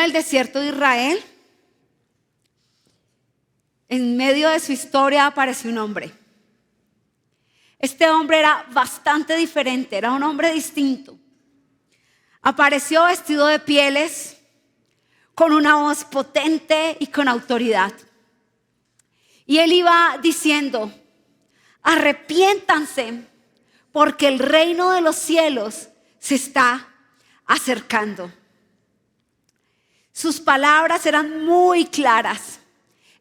del desierto de Israel, en medio de su historia apareció un hombre. Este hombre era bastante diferente, era un hombre distinto. Apareció vestido de pieles, con una voz potente y con autoridad. Y él iba diciendo: arrepiéntanse, porque el reino de los cielos se está acercando. Sus palabras eran muy claras.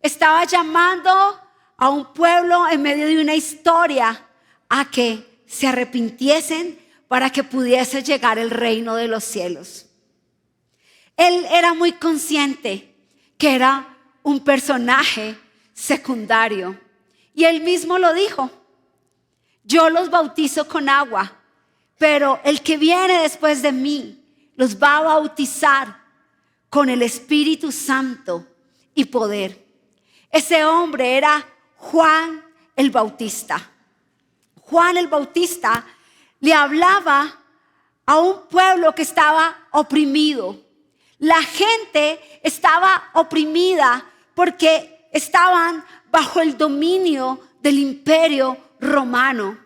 Estaba llamando a un pueblo en medio de una historia a que se arrepintiesen para que pudiese llegar el reino de los cielos. Él era muy consciente que era un personaje secundario. Y él mismo lo dijo: yo los bautizo con agua, pero el que viene después de mí los va a bautizar con el Espíritu Santo y poder. Ese hombre era Juan el Bautista. Juan el Bautista le hablaba a un pueblo que estaba oprimido. La gente estaba oprimida porque estaban bajo el dominio del imperio romano.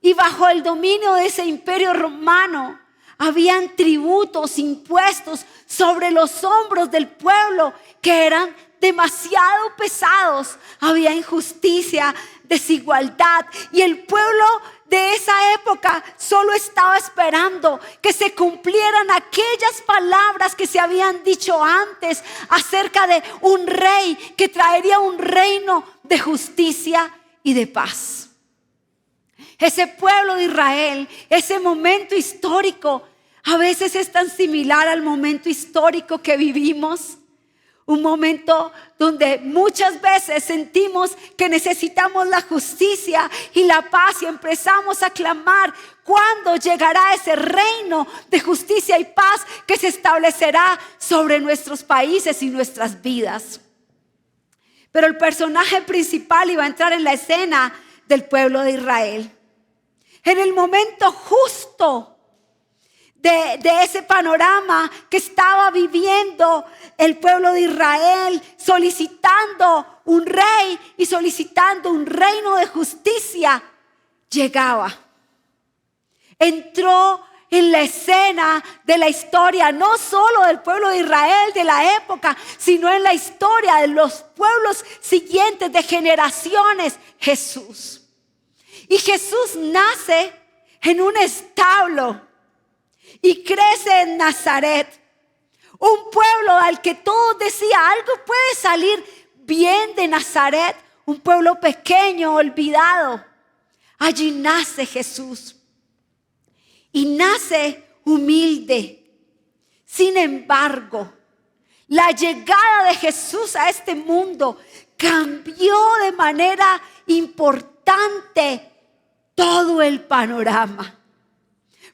Y bajo el dominio de ese imperio romano habían tributos, impuestos sobre los hombros del pueblo que eran demasiado pesados. Había injusticia, desigualdad, y el pueblo de esa época solo estaba esperando que se cumplieran aquellas palabras que se habían dicho antes acerca de un rey que traería un reino de justicia y de paz. Ese pueblo de Israel, ese momento histórico, a veces es tan similar al momento histórico que vivimos. Un momento donde muchas veces sentimos que necesitamos la justicia y la paz y empezamos a clamar: ¿cuándo llegará ese reino de justicia y paz que se establecerá sobre nuestros países y nuestras vidas? Pero el personaje principal iba a entrar en la escena del pueblo de Israel. En el momento justo de ese panorama que estaba viviendo el pueblo de Israel, solicitando un rey y solicitando un reino de justicia, llegaba. Entró en la escena de la historia, no solo del pueblo de Israel de la época, sino en la historia de los pueblos siguientes, de generaciones, Jesús. Y Jesús nace en un establo y crece en Nazaret, un pueblo al que todos decían: algo puede salir bien de Nazaret, un pueblo pequeño, olvidado. Allí nace Jesús y nace humilde. Sin embargo, la llegada de Jesús a este mundo cambió de manera importante todo el panorama.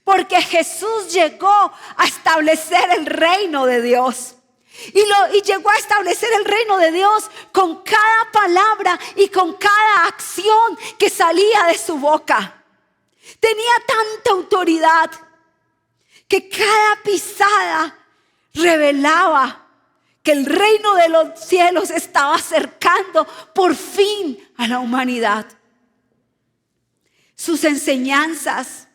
Porque Jesús llegó a establecer el reino de Dios. Y llegó a establecer el reino de Dios con cada palabra y con cada acción que salía de su boca. Tenía tanta autoridad que cada pisada revelaba que el reino de los cielos estaba acercando por fin a la humanidad. Sus enseñanzas,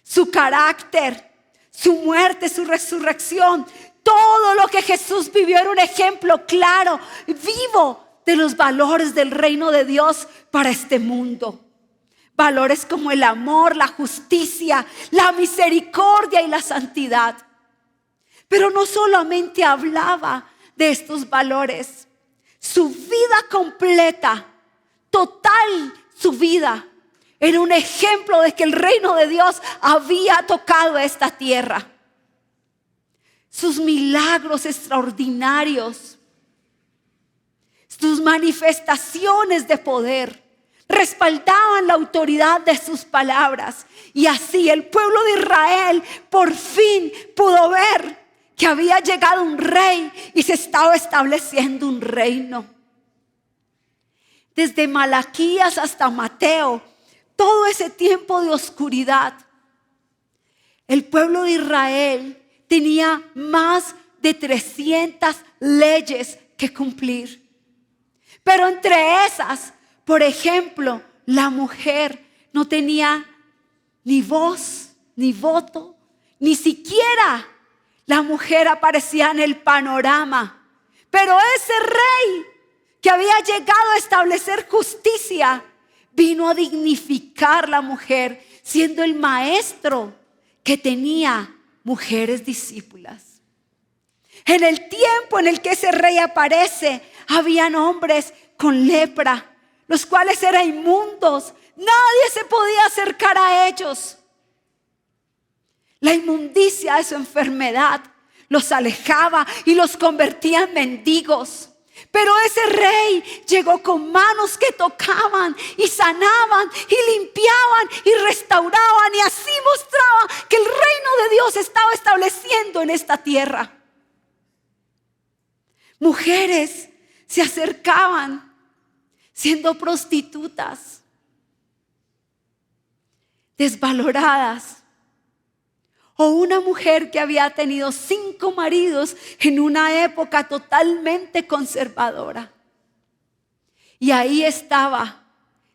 su carácter, su muerte, su resurrección, todo lo que Jesús vivió era un ejemplo claro, vivo de los valores del reino de Dios para este mundo. Valores como el amor, la justicia, la misericordia y la santidad. Pero no solamente hablaba de estos valores, su vida completa, total su vida, era un ejemplo de que el reino de Dios había tocado esta tierra. Sus milagros extraordinarios, sus manifestaciones de poder respaldaban la autoridad de sus palabras. Y así el pueblo de Israel por fin pudo ver que había llegado un rey y se estaba estableciendo un reino. Desde Malaquías hasta Mateo, todo ese tiempo de oscuridad, el pueblo de Israel tenía más de 300 leyes que cumplir. Pero entre esas, por ejemplo, la mujer no tenía ni voz, ni voto, ni siquiera la mujer aparecía en el panorama. Pero ese rey que había llegado a establecer justicia, vino a dignificar la mujer, siendo el maestro que tenía mujeres discípulas. En el tiempo en el que ese rey aparece, habían hombres con lepra, los cuales eran inmundos. Nadie se podía acercar a ellos. La inmundicia de su enfermedad los alejaba y los convertía en mendigos. Pero ese rey llegó con manos que tocaban y sanaban y limpiaban y restauraban, y así mostraba que el reino de Dios estaba estableciendo en esta tierra. Mujeres se acercaban siendo prostitutas, desvaloradas. O una mujer que había tenido 5 maridos en una época totalmente conservadora. Y ahí estaba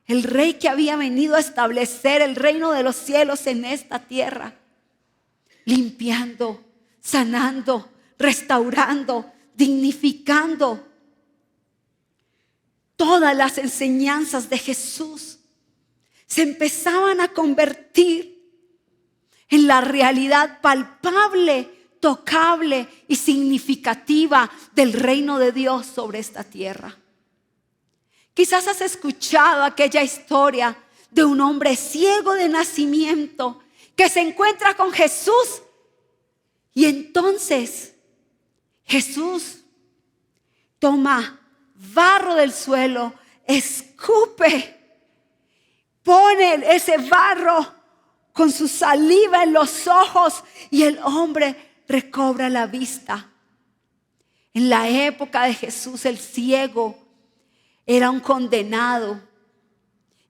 el rey que había venido a establecer el reino de los cielos en esta tierra. Limpiando, sanando, restaurando, dignificando. Todas las enseñanzas de Jesús se empezaban a convertir en la realidad palpable, tocable y significativa del reino de Dios sobre esta tierra. Quizás has escuchado aquella historia de un hombre ciego de nacimiento que se encuentra con Jesús, y entonces Jesús toma barro del suelo, escupe, pone ese barro con su saliva en los ojos, y el hombre recobra la vista. En la época de Jesús, el ciego era un condenado,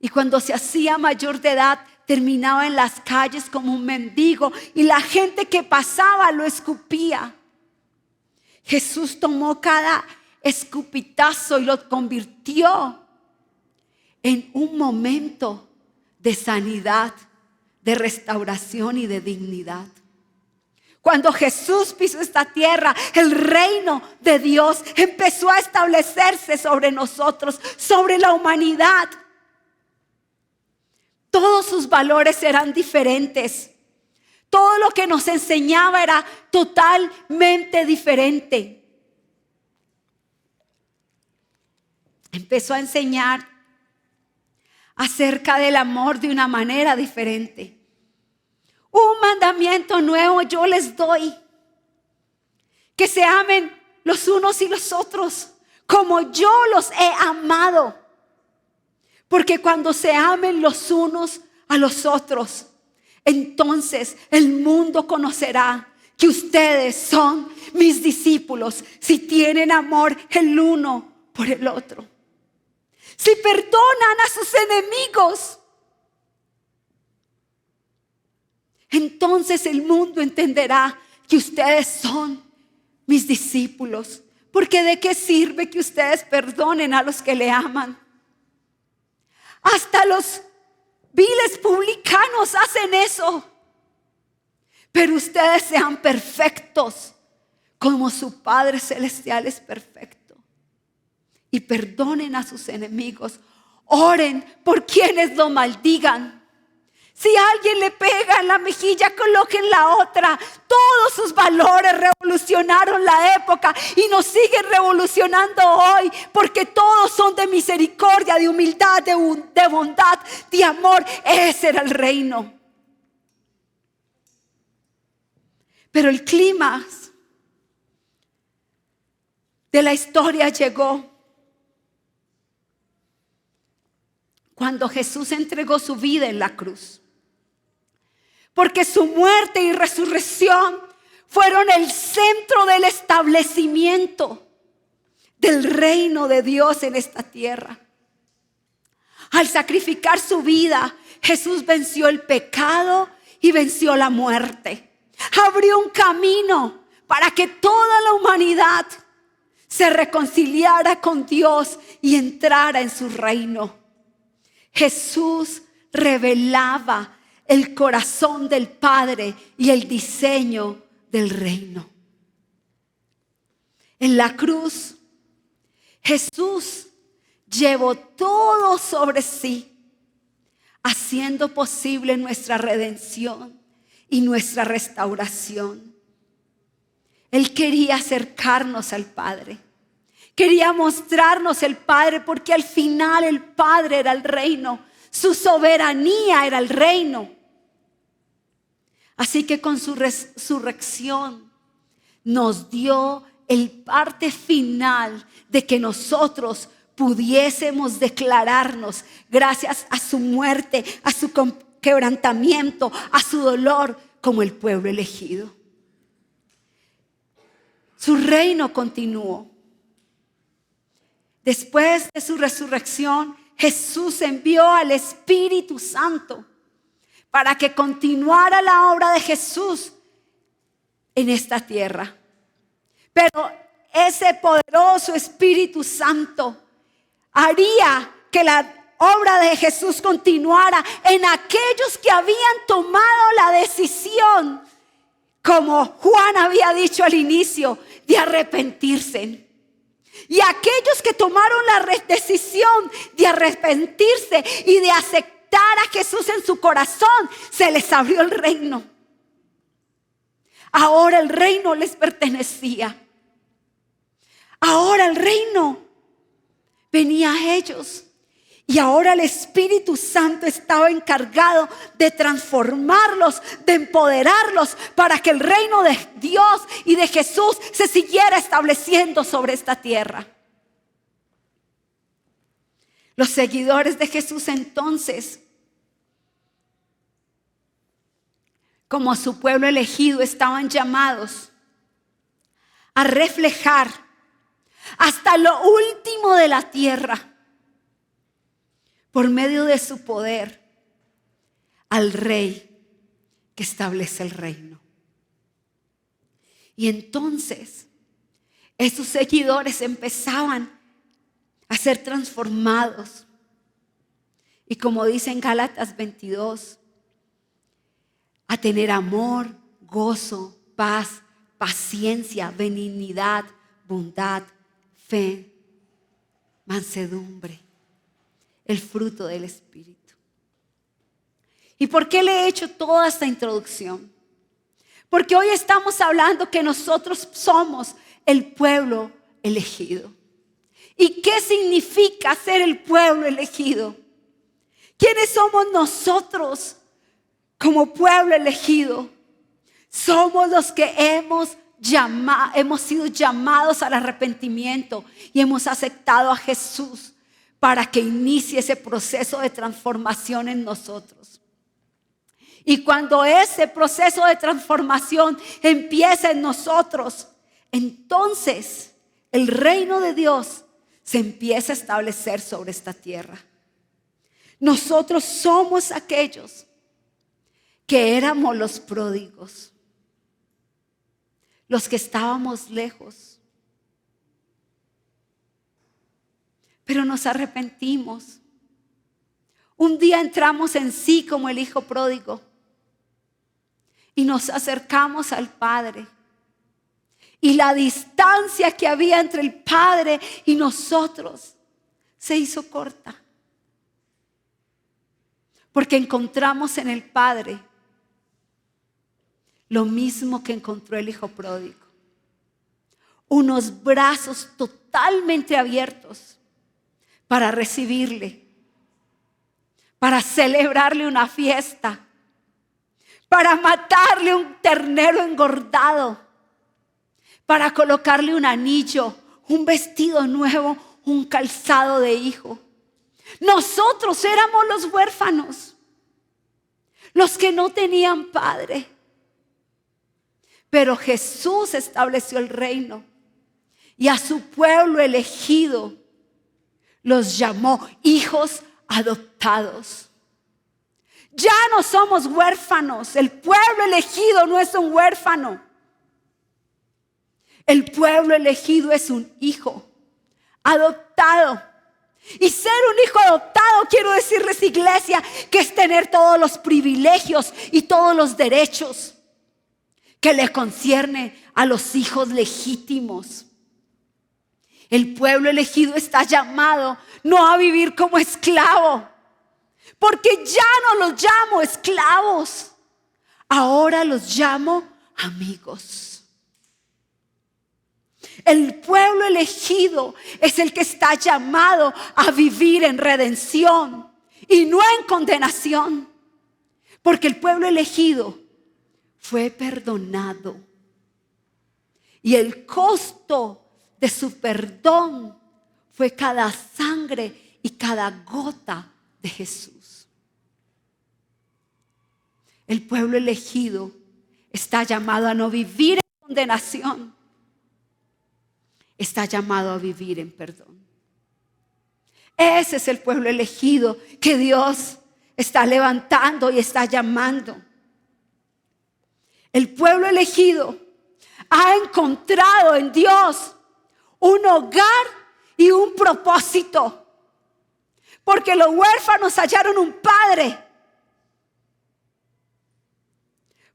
y cuando se hacía mayor de edad terminaba en las calles como un mendigo, y la gente que pasaba lo escupía. Jesús tomó cada escupitazo y lo convirtió en un momento de sanidad, de restauración y de dignidad. Cuando Jesús pisó esta tierra, el reino de Dios empezó a establecerse sobre nosotros, sobre la humanidad. Todos sus valores eran diferentes. Todo lo que nos enseñaba era totalmente diferente. Empezó a enseñar acerca del amor de una manera diferente. Un mandamiento nuevo yo les doy: que se amen los unos y los otros como yo los he amado. Porque cuando se amen los unos a los otros, entonces el mundo conocerá que ustedes son mis discípulos, si tienen amor el uno por el otro. Si perdonan a sus enemigos, entonces el mundo entenderá que ustedes son mis discípulos. Porque ¿de qué sirve que ustedes perdonen a los que le aman? Hasta los viles publicanos hacen eso. Pero ustedes sean perfectos como su Padre Celestial es perfecto. Y perdonen a sus enemigos. Oren por quienes lo maldigan. Si alguien le pega en la mejilla, coloquen la otra. Todos sus valores revolucionaron la época y nos siguen revolucionando hoy, porque todos son de misericordia, de humildad, de bondad, de amor. Ese era el reino. Pero el clímax de la historia llegó cuando Jesús entregó su vida en la cruz. Porque su muerte y resurrección fueron el centro del establecimiento del reino de Dios en esta tierra. Al sacrificar su vida, Jesús venció el pecado y venció la muerte. Abrió un camino para que toda la humanidad se reconciliara con Dios y entrara en su reino. Jesús revelaba el corazón del Padre y el diseño del reino. En la cruz, Jesús llevó todo sobre sí, haciendo posible nuestra redención y nuestra restauración. Él quería acercarnos al Padre. Quería mostrarnos el Padre, porque al final el Padre era el reino. Su soberanía era el reino. Así que con su resurrección nos dio el parte final de que nosotros pudiésemos declararnos, gracias a su muerte, a su quebrantamiento, a su dolor, como el pueblo elegido. Su reino continuó. Después de su resurrección, Jesús envió al Espíritu Santo para que continuara la obra de Jesús en esta tierra. Pero ese poderoso Espíritu Santo haría que la obra de Jesús continuara en aquellos que habían tomado la decisión, como Juan había dicho al inicio, de arrepentirse. Y aquellos que tomaron la decisión de arrepentirse y de aceptar a Jesús en su corazón, se les abrió el reino. Ahora el reino les pertenecía. Ahora el reino venía a ellos. Y ahora el Espíritu Santo estaba encargado de transformarlos, de empoderarlos, para que el reino de Dios y de Jesús se siguiera estableciendo sobre esta tierra. Los seguidores de Jesús entonces, como su pueblo elegido, estaban llamados a reflejar hasta lo último de la tierra, por medio de su poder, al Rey que establece el reino. Y entonces esos seguidores empezaban a ser transformados. Y como dice en Gálatas 22, a tener amor, gozo, paz, paciencia, benignidad, bondad, fe, mansedumbre, el fruto del Espíritu. ¿Y por qué le he hecho toda esta introducción? Porque hoy estamos hablando que nosotros somos el pueblo elegido. ¿Y qué significa ser el pueblo elegido? ¿Quiénes somos nosotros como pueblo elegido? Somos los que hemos sido llamados al arrepentimiento y hemos aceptado a Jesús para que inicie ese proceso de transformación en nosotros. Y cuando ese proceso de transformación empieza en nosotros, entonces el reino de Dios se empieza a establecer sobre esta tierra. Nosotros somos aquellos que éramos los pródigos, los que estábamos lejos, pero nos arrepentimos. Un día entramos en sí como el hijo pródigo y nos acercamos al Padre. Y la distancia que había entre el Padre y nosotros se hizo corta. Porque encontramos en el Padre lo mismo que encontró el hijo pródigo. Unos brazos totalmente abiertos para recibirle, para celebrarle una fiesta, para matarle un ternero engordado, para colocarle un anillo, un vestido nuevo, un calzado de hijo. Nosotros éramos los huérfanos, los que no tenían padre. Pero Jesús estableció el reino y a su pueblo elegido los llamó hijos adoptados. Ya no somos huérfanos. El pueblo elegido no es un huérfano. El pueblo elegido es un hijo adoptado. Y ser un hijo adoptado, quiero decirles, iglesia, que es tener todos los privilegios y todos los derechos que le concierne a los hijos legítimos. El pueblo elegido está llamado no a vivir como esclavo, porque ya no los llamo esclavos, ahora los llamo amigos. El pueblo elegido es el que está llamado a vivir en redención y no en condenación, porque el pueblo elegido fue perdonado y el costo de su perdón fue cada sangre y cada gota de Jesús. El pueblo elegido está llamado a no vivir en condenación, está llamado a vivir en perdón. Ese es el pueblo elegido que Dios está levantando y está llamando. El pueblo elegido ha encontrado en Dios un hogar y un propósito, porque los huérfanos hallaron un padre,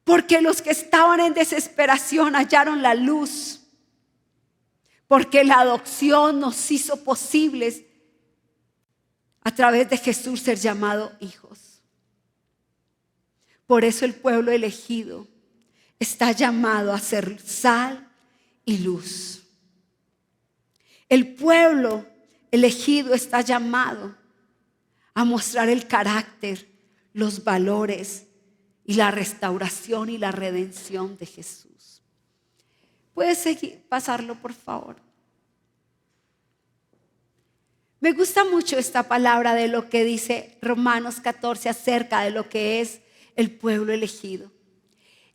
porque los que estaban en desesperación hallaron la luz, porque la adopción nos hizo posibles a través de Jesús ser llamados hijos. Por eso el pueblo elegido está llamado a ser sal y luz. El pueblo elegido está llamado a mostrar el carácter, los valores y la restauración y la redención de Jesús. ¿Puedes seguir, pasarlo, por favor? Me gusta mucho esta palabra de lo que dice Romanos 14 acerca de lo que es el pueblo elegido.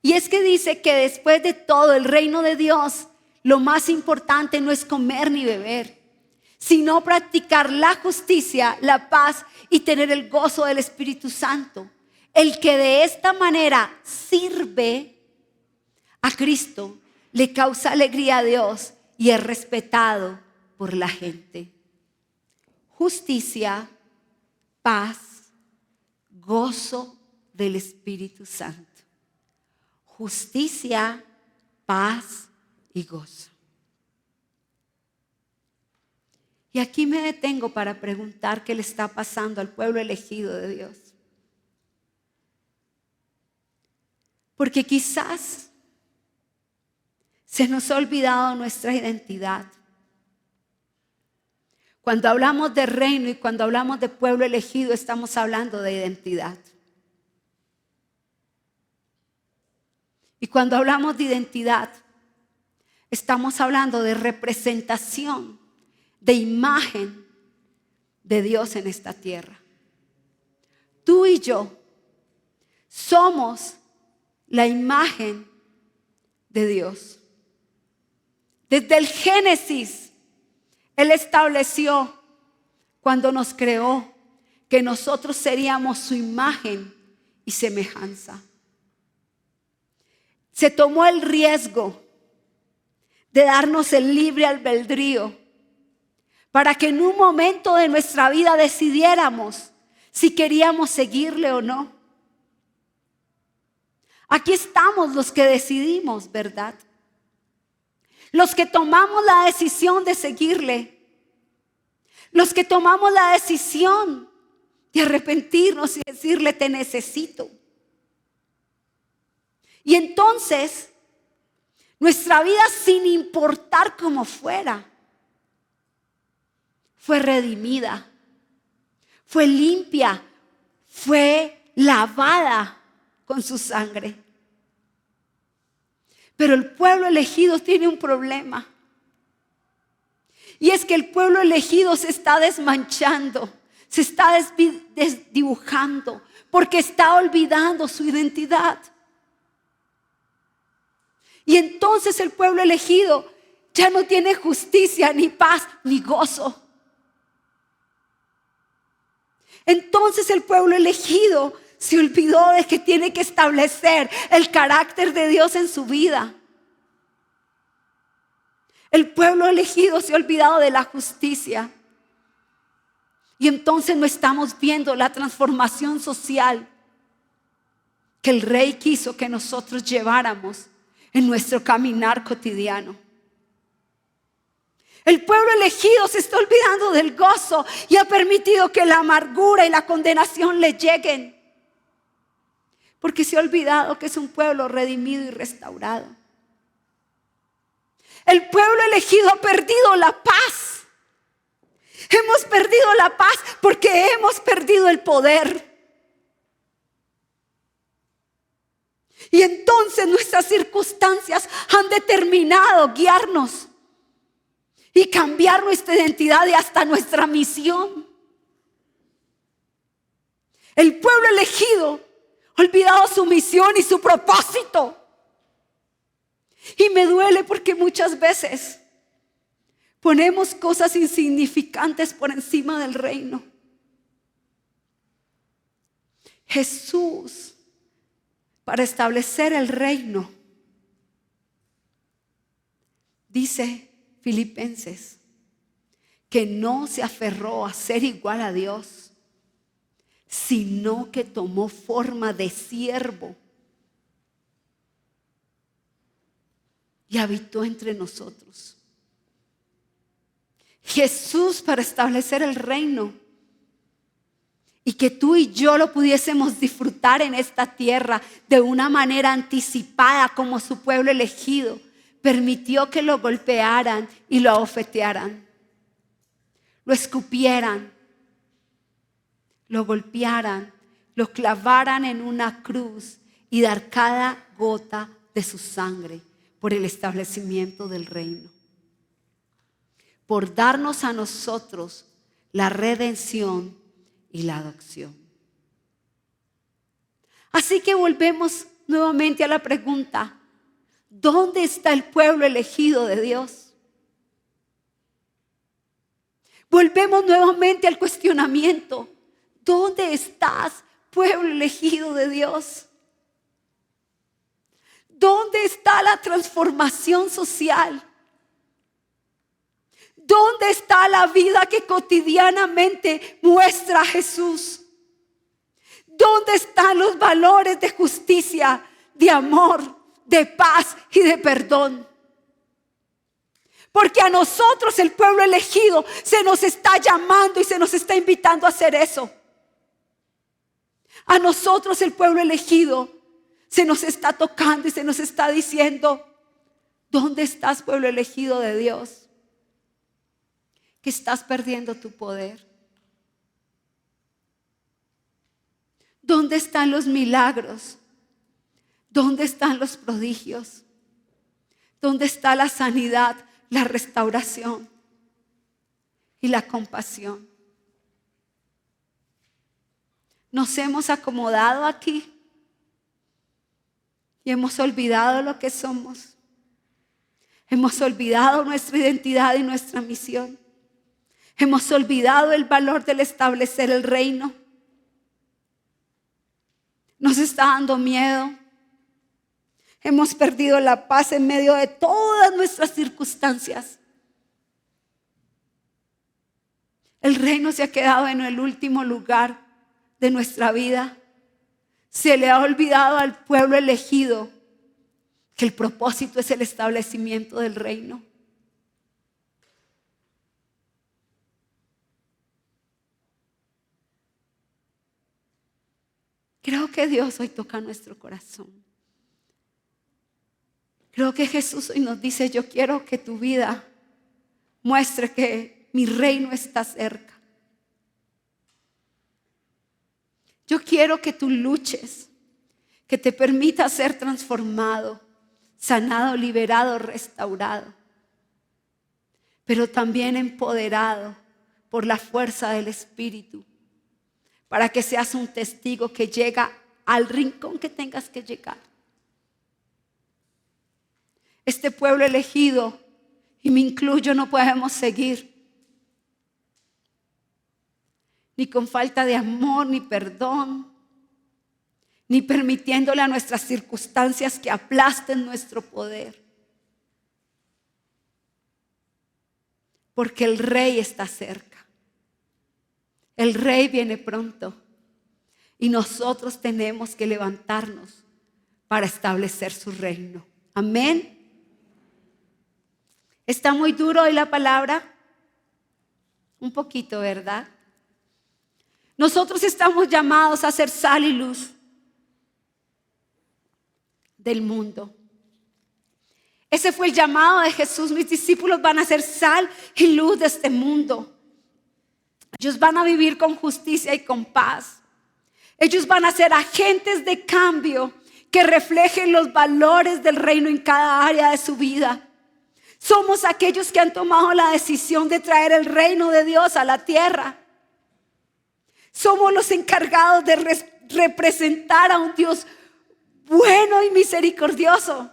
Y es que dice que después de todo el reino de Dios, lo más importante no es comer ni beber, sino practicar la justicia, la paz y tener el gozo del Espíritu Santo. El que de esta manera sirve a Cristo, le causa alegría a Dios y es respetado por la gente. Justicia, paz, gozo del Espíritu Santo. Justicia, paz y gozo. Y aquí me detengo para preguntar qué le está pasando al pueblo elegido de Dios. Porque quizás se nos ha olvidado nuestra identidad. Cuando hablamos de reino y cuando hablamos de pueblo elegido, estamos hablando de identidad. Y cuando hablamos de identidad, estamos hablando de representación, de imagen de Dios en esta tierra. Tú y yo somos la imagen de Dios. Desde el Génesis, Él estableció, cuando nos creó, que nosotros seríamos su imagen y semejanza. Se tomó el riesgo de darnos el libre albedrío para que en un momento de nuestra vida decidiéramos si queríamos seguirle o no. Aquí estamos los que decidimos, ¿verdad? Los que tomamos la decisión de seguirle. Los que tomamos la decisión de arrepentirnos y decirle: te necesito. Y entonces, nuestra vida, sin importar cómo fuera, fue redimida, fue limpia, fue lavada con su sangre. Pero el pueblo elegido tiene un problema. Y es que el pueblo elegido se está desmanchando, se está desdibujando, porque está olvidando su identidad. Y entonces el pueblo elegido ya no tiene justicia, ni paz, ni gozo. Entonces el pueblo elegido se olvidó de que tiene que establecer el carácter de Dios en su vida. El pueblo elegido se ha olvidado de la justicia. Y entonces no estamos viendo la transformación social que el Rey quiso que nosotros lleváramos en nuestro caminar cotidiano. El pueblo elegido se está olvidando del gozo y ha permitido que la amargura y la condenación le lleguen. Porque se ha olvidado que es un pueblo redimido y restaurado. El pueblo elegido ha perdido la paz. Hemos perdido la paz porque hemos perdido el poder. Y entonces nuestras circunstancias han determinado guiarnos y cambiar nuestra identidad y hasta nuestra misión. El pueblo elegido ha olvidado su misión y su propósito. Y me duele porque muchas veces ponemos cosas insignificantes por encima del reino. Jesús, para establecer el reino, dice Filipenses, que no se aferró a ser igual a Dios, sino que tomó forma de siervo y habitó entre nosotros. Jesús, para establecer el reino y que tú y yo lo pudiésemos disfrutar en esta tierra de una manera anticipada como su pueblo elegido, permitió que lo golpearan y lo abofetearan, lo escupieran, lo golpearan, lo clavaran en una cruz y dar cada gota de su sangre por el establecimiento del reino, por darnos a nosotros la redención y la adopción. Así que volvemos nuevamente a la pregunta: ¿dónde está el pueblo elegido de Dios? Volvemos nuevamente al cuestionamiento: ¿dónde estás, pueblo elegido de Dios? ¿Dónde está la transformación social? ¿Dónde está la vida que cotidianamente muestra a Jesús? ¿Dónde están los valores de justicia, de amor, de paz y de perdón? Porque a nosotros, el pueblo elegido, se nos está llamando y se nos está invitando a hacer eso. A nosotros, el pueblo elegido, se nos está tocando y se nos está diciendo: ¿dónde estás, pueblo elegido de Dios? Que estás perdiendo tu poder. ¿Dónde están los milagros? ¿Dónde están los prodigios? ¿Dónde está la sanidad, la restauración y la compasión? Nos hemos acomodado aquí y hemos olvidado lo que somos. Hemos olvidado nuestra identidad y nuestra misión. Hemos olvidado el valor del establecer el reino. Nos está dando miedo. Hemos perdido la paz en medio de todas nuestras circunstancias. El reino se ha quedado en el último lugar de nuestra vida. Se le ha olvidado al pueblo elegido que el propósito es el establecimiento del reino. Creo que Dios hoy toca nuestro corazón. Creo que Jesús hoy nos dice: yo quiero que tu vida muestre que mi reino está cerca. Yo quiero que tú luches, que te permita ser transformado, sanado, liberado, restaurado, pero también empoderado por la fuerza del Espíritu, para que seas un testigo que llega al rincón que tengas que llegar. Este pueblo elegido, y me incluyo, no podemos seguir ni con falta de amor, ni perdón, ni permitiéndole a nuestras circunstancias que aplasten nuestro poder. porque el Rey está cerca. El Rey viene pronto y nosotros tenemos que levantarnos para establecer su reino. Amén. ¿Está muy duro hoy la palabra? Un poquito, ¿verdad? Nosotros estamos llamados a ser sal y luz del mundo. Ese fue el llamado de Jesús. Mis discípulos van a ser sal y luz de este mundo. Ellos van a vivir con justicia y con paz. Ellos van a ser agentes de cambio que reflejen los valores del reino en cada área de su vida. Somos aquellos que han tomado la decisión de traer el reino de Dios a la tierra. Somos los encargados de representar a un Dios bueno y misericordioso.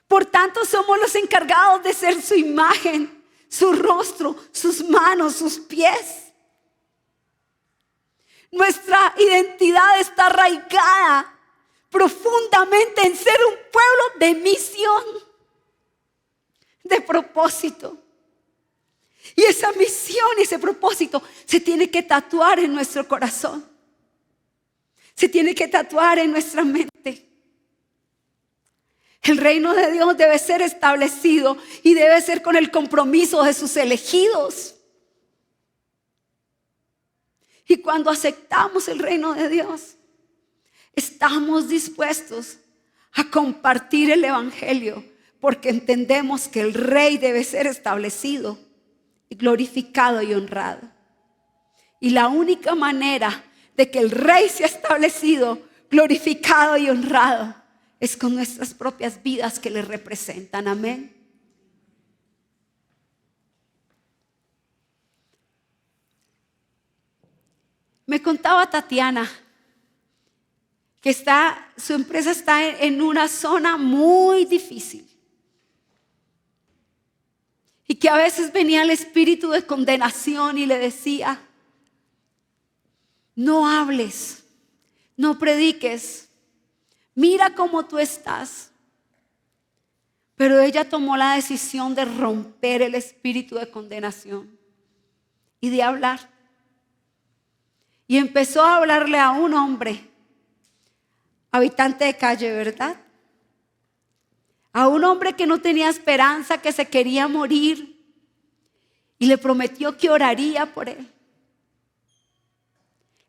Por tanto, somos los encargados de ser su imagen, su rostro, sus manos, sus pies. Nuestra identidad está arraigada profundamente en ser un pueblo de misión, de propósito. Y esa misión y ese propósito se tiene que tatuar en nuestro corazón. Se tiene que tatuar en nuestra mente. El reino de Dios debe ser establecido y debe ser con el compromiso de sus elegidos. Y cuando aceptamos el reino de Dios, estamos dispuestos a compartir el evangelio porque entendemos que el rey debe ser establecido, glorificado y honrado. Y la única manera de que el rey sea establecido, glorificado y honrado es con nuestras propias vidas que le representan. Amén. Me contaba Tatiana que su empresa está en una zona muy difícil. Y que a veces venía el espíritu de condenación y le decía: no hables, no prediques. Mira cómo tú estás. Pero ella tomó la decisión de romper el espíritu de condenación y de hablar. Y empezó a hablarle a un hombre, habitante de calle, ¿verdad? A un hombre que no tenía esperanza, que se quería morir. Y le prometió que oraría por él.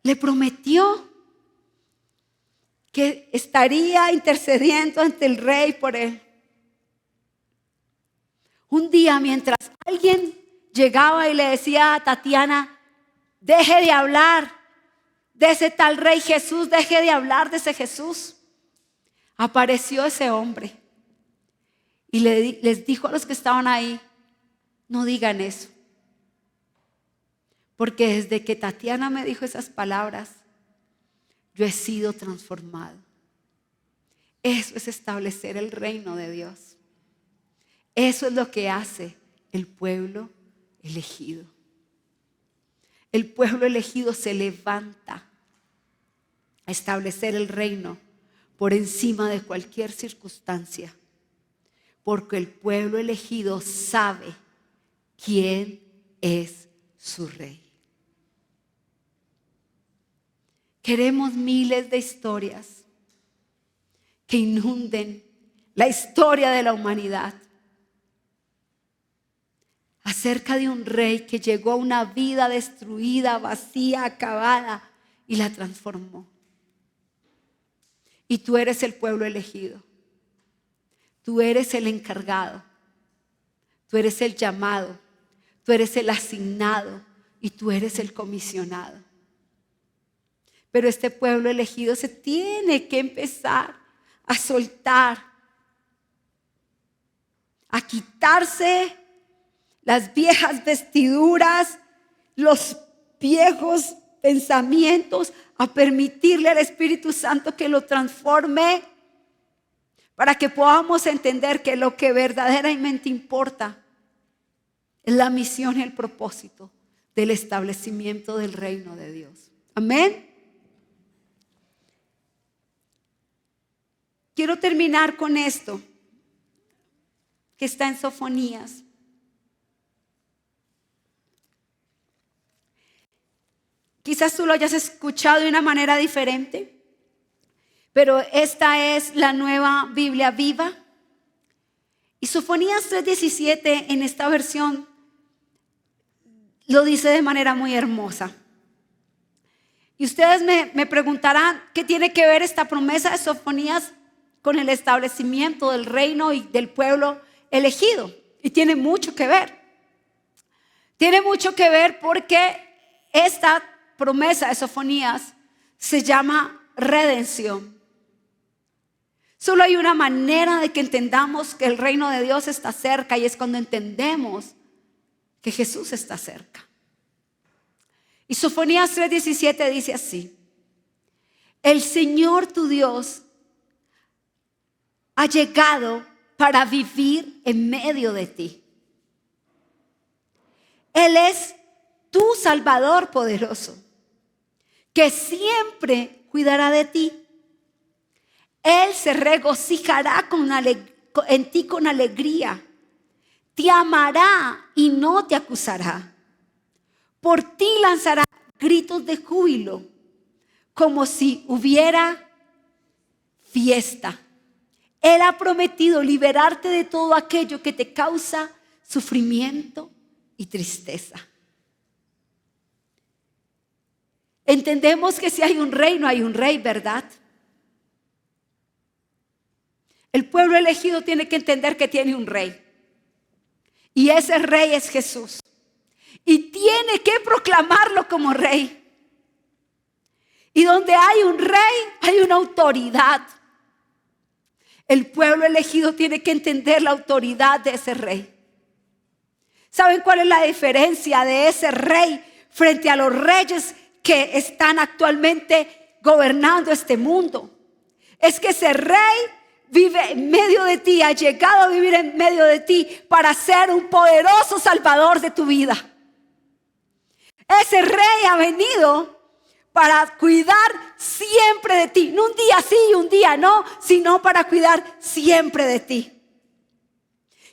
Le prometió que estaría intercediendo ante el rey por él. Un día, mientras alguien llegaba y le decía a Tatiana: deje de hablar de ese tal rey Jesús, deje de hablar de ese Jesús, apareció ese hombre y les dijo a los que estaban ahí: no digan eso, porque desde que Tatiana me dijo esas palabras, yo he sido transformado. Eso es establecer el reino de Dios. Eso es lo que hace el pueblo elegido. El pueblo elegido se levanta a establecer el reino por encima de cualquier circunstancia, porque el pueblo elegido sabe quién es su rey. Queremos miles de historias que inunden la historia de la humanidad acerca de un rey que llegó a una vida destruida, vacía, acabada y la transformó. Y tú eres el pueblo elegido. Tú eres el encargado. Tú eres el llamado. Tú eres el asignado y tú eres el comisionado. Pero este pueblo elegido se tiene que empezar a soltar, a quitarse las viejas vestiduras, los viejos pensamientos, a permitirle al Espíritu Santo que lo transforme para que podamos entender que lo que verdaderamente importa es la misión y el propósito del establecimiento del reino de Dios. Amén. Quiero terminar con esto que está en Sofonías. Quizás tú lo hayas escuchado de una manera diferente, pero esta es la nueva Biblia viva. Y Sofonías 3:17 en esta versión lo dice de manera muy hermosa. Y ustedes me preguntarán, ¿qué tiene que ver esta promesa de Sofonías con el establecimiento del reino y del pueblo elegido? Y tiene mucho que ver. Tiene mucho que ver porque esta promesa de Sofonías se llama redención. Solo hay una manera de que entendamos que el reino de Dios está cerca, y es cuando entendemos que Jesús está cerca. Y Sofonías 3:17 dice así: el Señor tu Dios ha llegado para vivir en medio de ti. Él es tu Salvador poderoso, que siempre cuidará de ti. Él se regocijará en ti con alegría. Te amará y no te acusará. Por ti lanzará gritos de júbilo, como si hubiera fiesta. Él ha prometido liberarte de todo aquello que te causa sufrimiento y tristeza. Entendemos que si hay un reino, hay un rey, ¿verdad? El pueblo elegido tiene que entender que tiene un rey. Y ese rey es Jesús. Y tiene que proclamarlo como rey. Y donde hay un rey, hay una autoridad. El pueblo elegido tiene que entender la autoridad de ese rey. ¿Saben cuál es la diferencia de ese rey frente a los reyes que están actualmente gobernando este mundo? Es que ese rey vive en medio de ti, ha llegado a vivir en medio de ti para ser un poderoso salvador de tu vida. Ese rey ha venido para cuidar siempre de ti. No un día sí y un día no, sino para cuidar siempre de ti.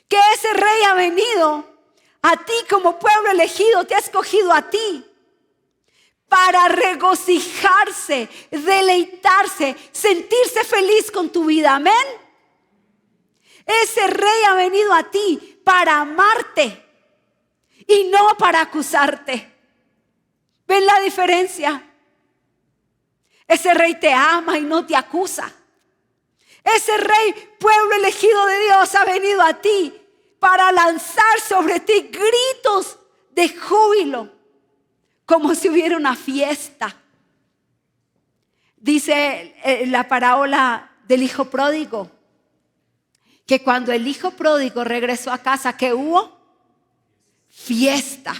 Que ese rey ha venido a ti como pueblo elegido, te ha escogido a ti para regocijarse, deleitarse, sentirse feliz con tu vida. Amén. Ese rey ha venido a ti para amarte y no para acusarte. ¿Ven la diferencia? Ese rey te ama y no te acusa. Ese rey, pueblo elegido de Dios, ha venido a ti para lanzar sobre ti gritos de júbilo, como si hubiera una fiesta. Dice la parábola del hijo pródigo, que cuando el hijo pródigo regresó a casa, ¿qué hubo? Fiesta.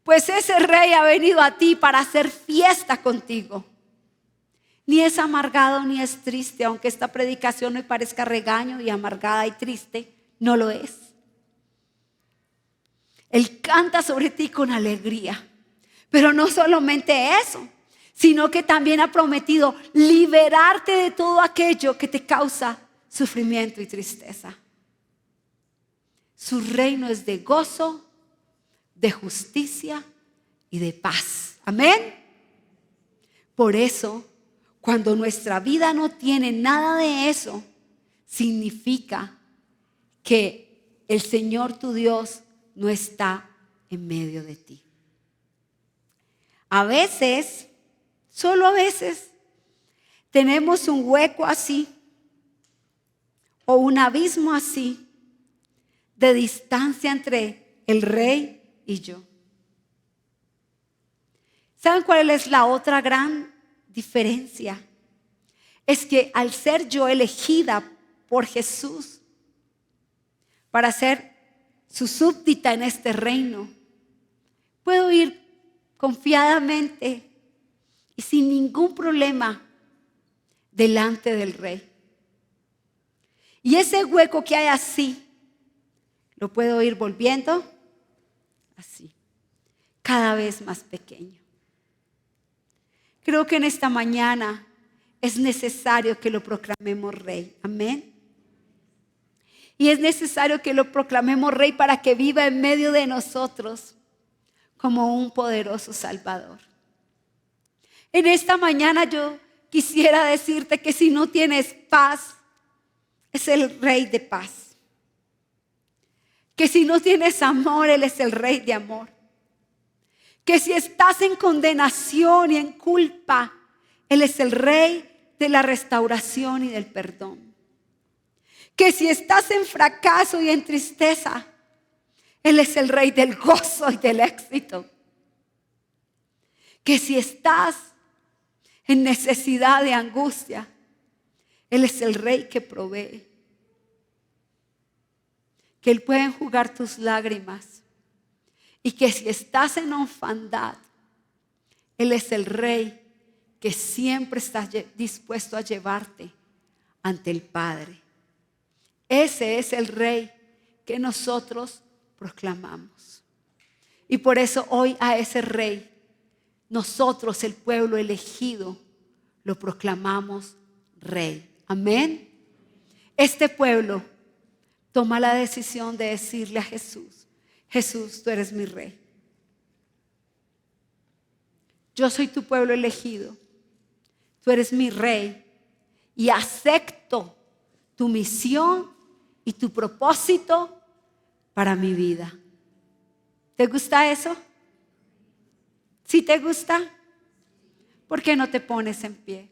Pues ese rey ha venido a ti para hacer fiesta contigo. Ni es amargado ni es triste, aunque esta predicación me parezca regaño y amargada y triste, no lo es. Él canta sobre ti con alegría. Pero no solamente eso, sino que también ha prometido liberarte de todo aquello que te causa sufrimiento y tristeza. Su reino es de gozo, de justicia y de paz. Amén. Por eso, cuando nuestra vida no tiene nada de eso, significa que el Señor tu Dios no está en medio de ti. A veces, solo a veces, tenemos un hueco así o un abismo así de distancia entre el rey y yo. ¿Saben cuál es la otra gran diferencia? Es que al ser yo elegida por Jesús para ser su súbdita en este reino, puedo ir confiadamente y sin ningún problema delante del rey. Y ese hueco que hay así, lo puedo ir volviendo así, cada vez más pequeño. Creo que en esta mañana es necesario que lo proclamemos rey. Amén. Y es necesario que lo proclamemos rey para que viva en medio de nosotros como un poderoso Salvador. En esta mañana yo quisiera decirte que si no tienes paz, es el Rey de paz. Que si no tienes amor, Él es el Rey de amor. Que si estás en condenación y en culpa, Él es el Rey de la restauración y del perdón. Que si estás en fracaso y en tristeza, Él es el Rey del gozo y del éxito. Que si estás en necesidad de angustia, Él es el Rey que provee. Que Él puede enjugar tus lágrimas. Y que si estás en orfandad, Él es el Rey que siempre está dispuesto a llevarte ante el Padre. Ese es el Rey que nosotros proclamamos. Y por eso hoy a ese Rey, nosotros, el pueblo elegido, lo proclamamos Rey. Amén. Este pueblo toma la decisión de decirle a Jesús: Jesús, tú eres mi Rey. Yo soy tu pueblo elegido. Tú eres mi Rey. Y acepto tu misión y tu propósito para mi vida. ¿Te gusta eso? ¿Sí te gusta? ¿Por qué no te pones en pie?